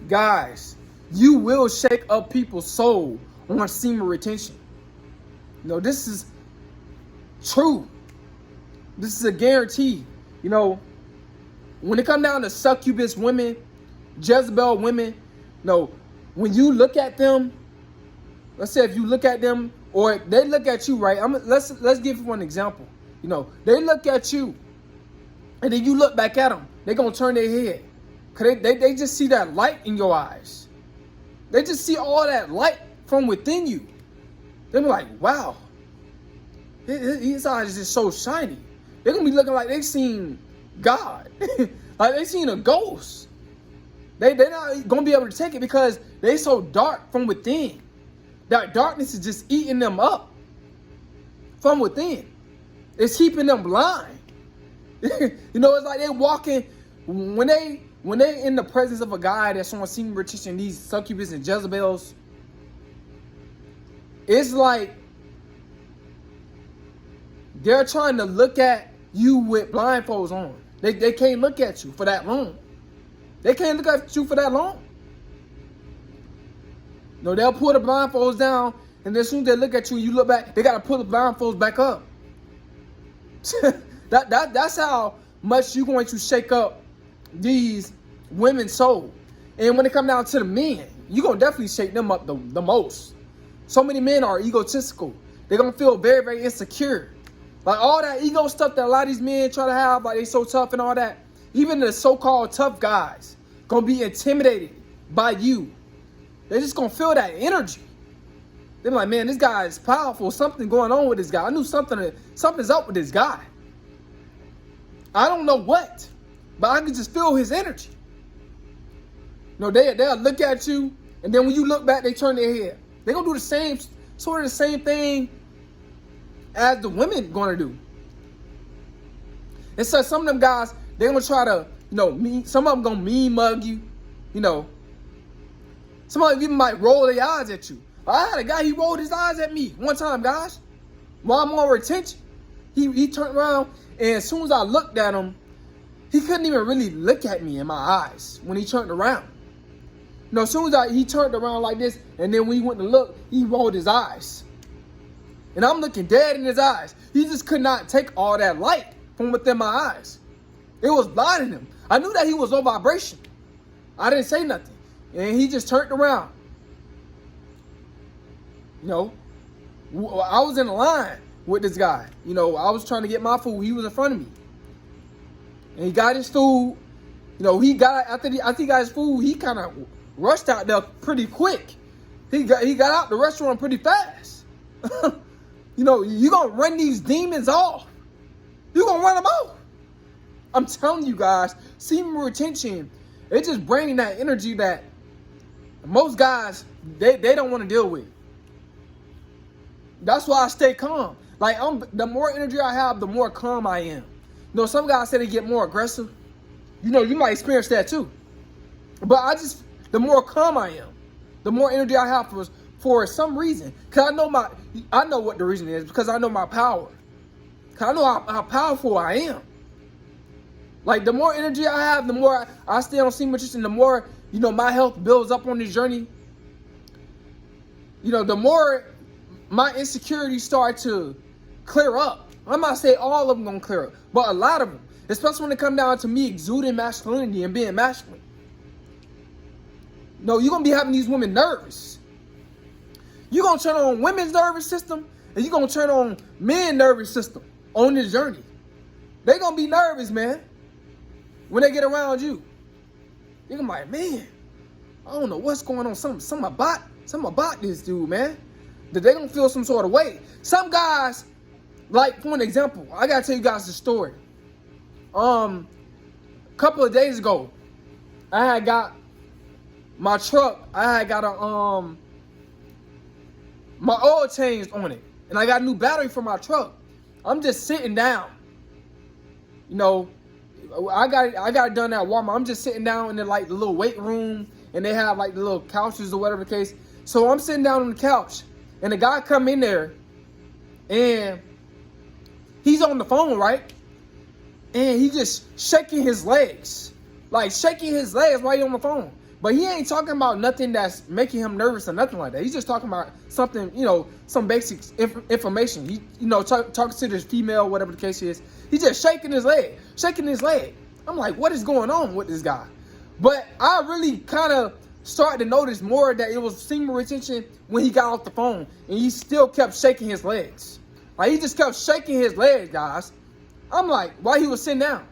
Guys, you will shake up people's soul on semen retention. This is true. This is a guarantee. When it comes down to succubus women, Jezebel women, when you look at them, let's say if you look at them or they look at you, right? Let's give one example. They look at you and then you look back at them. They're going to turn their head. Because they just see that light in your eyes. They just see all that light from within you. They're like, wow, his eyes is just so shiny. They're going to be looking like they seen God. Like they seen a ghost. They're not going to be able to take it because they so dark from within. That darkness is just eating them up from within. It's keeping them blind. It's like they walking, when they in the presence of a guy that's on semen retention, these succubus and Jezebels, it's like they're trying to look at you with blindfolds on. They can't look at you for that long. They can't look at you for that long. They'll pull the blindfolds down, and as soon as they look at you, you look back, they got to pull the blindfolds back up. That's how much you're going to shake up these women's soul. And when it comes down to the men, you're going to definitely shake them up the most. So many men are egotistical. They're going to feel very, very insecure. Like all that ego stuff that a lot of these men try to have, like they so tough and all that. Even the so-called tough guys going to be intimidated by you. They're just going to feel that energy. They're like, man, this guy is powerful. Something going on with this guy. I knew something's up with this guy. I don't know what, but I can just feel his energy. They'll look at you, and then when you look back, they turn their head. They're going to do the same thing as the women going to do. And so some of them guys, they're going to try to, some of them going to mean mug you, Some of them even might roll their eyes at you. I had a guy, he rolled his eyes at me one time, guys. While I'm on retention, he turned around, and as soon as I looked at him, he couldn't even really look at me in my eyes when he turned around. As soon as he turned around like this, and then when he went to look, he rolled his eyes. And I'm looking dead in his eyes. He just could not take all that light from within my eyes. It was blinding him. I knew that he was on vibration. I didn't say nothing. And he just turned around. I was in a line with this guy. I was trying to get my food. He was in front of me. And he got his food. After he got his food, he kind of rushed out there pretty quick. He got out the restaurant pretty fast. You going to run these demons off. You going to run them off. I'm telling you guys, semen retention, it's just bringing that energy that most guys, they don't want to deal with. That's why I stay calm. Like, the more energy I have, the more calm I am. Some guys say they get more aggressive. You might experience that too. But the more calm I am, the more energy I have for some reason. Because I know what the reason is, because I know my power. Because I know how powerful I am. Like, the more energy I have, the more I stay on semen retention, the more, my health builds up on this journey. The more my insecurities start to clear up. I'm not saying all of them going to clear up, but a lot of them. Especially when it comes down to me exuding masculinity and being masculine. You're going to be having these women nervous. You're going to turn on women's nervous system, and you're going to turn on men's nervous system on this journey. They're going to be nervous, man, when they get around you. They're going to be like, man, I don't know what's going on. Something about this dude, man. That they're going to feel some sort of way. Some guys, like, for an example, I got to tell you guys the story. A couple of days ago, I had got my truck. I had got my oil changed on it, and I got a new battery for my truck. I'm just sitting down. I got it done at Walmart. I'm just sitting down in the little weight room, and they have like the little couches or whatever the case. So I'm sitting down on the couch, and the guy come in there, and he's on the phone, right? And he just shaking his legs while he's on the phone. But he ain't talking about nothing that's making him nervous or nothing like that. He's just talking about something, some basic information. He, talking to this female, whatever the case is. He's just shaking his leg. I'm like, what is going on with this guy? But I really kind of started to notice more that it was semen retention when he got off the phone. And he still kept shaking his legs. Like, he just kept shaking his legs, guys. I'm like, while he was sitting down.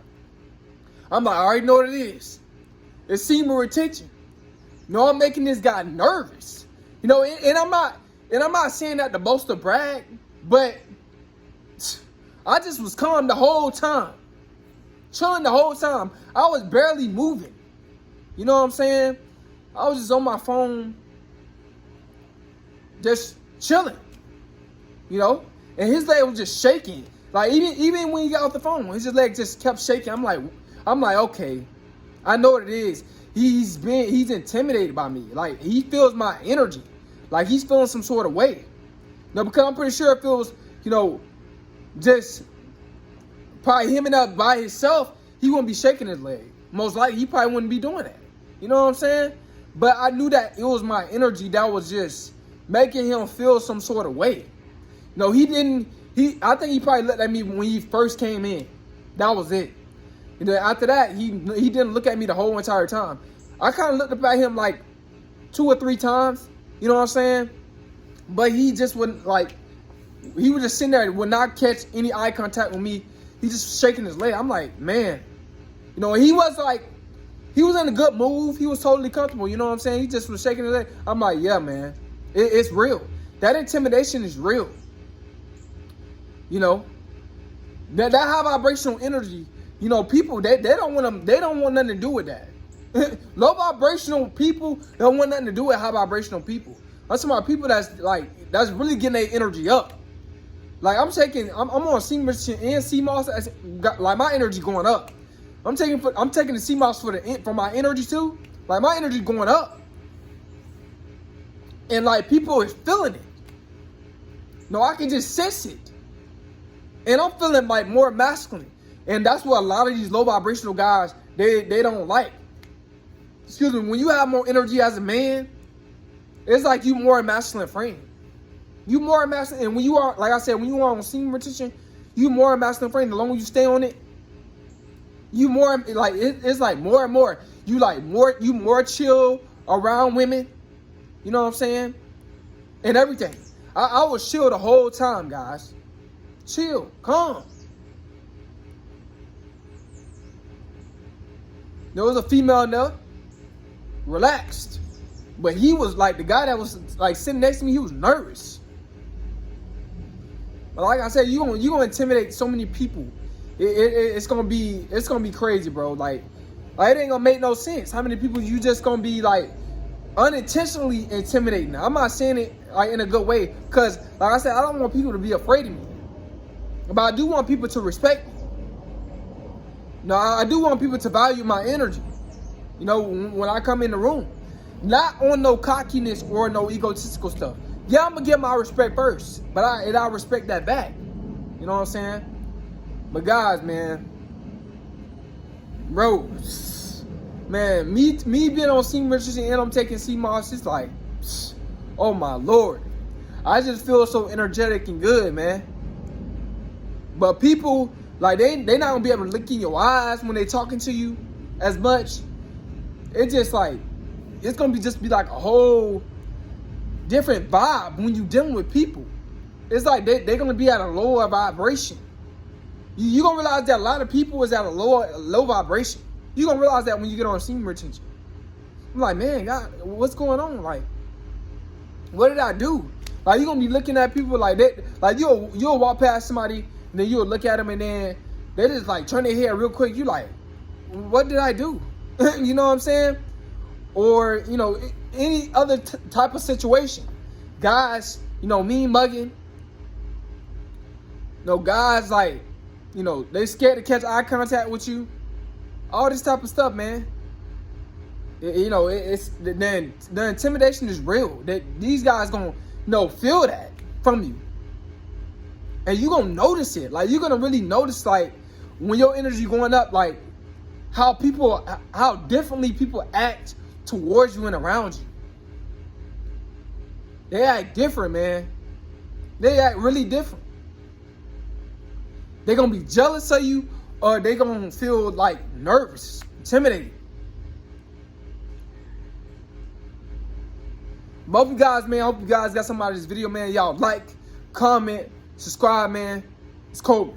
I'm like, I already know what it is. It's semen retention. I'm making this guy nervous. And I'm not saying that to boast or brag, but I just was calm the whole time. Chilling the whole time. I was barely moving. You know what I'm saying? I was just on my phone, just chilling. And his leg was just shaking. Like, even when he got off the phone, his leg just kept shaking. I'm like, okay, I know what it is. He's intimidated by me. Like, he feels my energy. Like, he's feeling some sort of way. Because I'm pretty sure if it was, just probably him and up by himself, he wouldn't be shaking his leg. Most likely, he probably wouldn't be doing that. You know what I'm saying? But I knew that it was my energy that was just making him feel some sort of way. I think he probably looked at me when he first came in. That was it. And then after that, he didn't look at me the whole entire time. I kind of looked up at him like 2 or 3 times. You know what I'm saying? But he just wouldn't, like, he was just sitting there and would not catch any eye contact with me. He just shaking his leg. I'm like, man. He was like, he was in a good move. He was totally comfortable. You know what I'm saying? He just was shaking his leg. I'm like, yeah, man. It's real. That intimidation is real. That high vibrational energy, people they don't want nothing to do with that. Low vibrational people don't want nothing to do with high vibrational people. I'm talking about people that's really getting their energy up. Like, I'm on semen retention and CMOS, like, my energy going up. I'm taking the CMOS for my energy too. Like, my energy going up. And like, people is feeling it. I can just sense it. And I'm feeling like more masculine. And that's what a lot of these low vibrational guys, they don't like. Excuse me, when you have more energy as a man, it's like you more masculine frame. You more masculine, and when you are, like I said, when you are on semen retention, you more masculine frame. The longer you stay on it, you more, like, it's like more and more. You more chill around women. You know what I'm saying? And everything. I was chill the whole time, guys. Chill, calm. There was a female in there, relaxed. But he was like, the guy that was like sitting next to me, he was nervous. But like I said, you gonna intimidate so many people. It's gonna be crazy, bro. Like it ain't gonna make no sense. How many people you just gonna be like unintentionally intimidating? I'm not saying it like in a good way, cause like I said, I don't want people to be afraid of me. But I do want people to respect me. I do want people to value my energy. When I come in the room. Not on no cockiness or no egotistical stuff. Yeah, I'm going to get my respect first. But I respect that back. You know what I'm saying? But guys, man. Bro. Man, me being on semen retention and I'm taking CMOS, it's like, oh my Lord. I just feel so energetic and good, man. But people, like, they not gonna be able to look in your eyes when they talking to you as much. It's just like, it's gonna be like a whole different vibe when you dealing with people. It's like they're gonna be at a lower vibration. You gonna realize that a lot of people is at a low vibration. You gonna realize that when you get on semen retention. I'm like, man, God, what's going on? Like, what did I do? Like, you gonna be looking at people like that. Like, you'll walk past somebody. And then you'll look at them and then they just like turn their head real quick. You like, what did I do? You know what I'm saying? Or, any other type of situation. Guys, mean mugging. Guys like, they scared to catch eye contact with you. All this type of stuff, man. It's the intimidation is real. That these guys gonna, feel that from you. And you're going to notice it. Like, you're going to really notice, like, when your energy going up, like, how differently people act towards you and around you. They act different, man. They act really different. They're going to be jealous of you, or they're going to feel like nervous, intimidated. But hope you guys, man, I hope you guys got something out of this video, man. Y'all like, comment, subscribe, man. It's cool.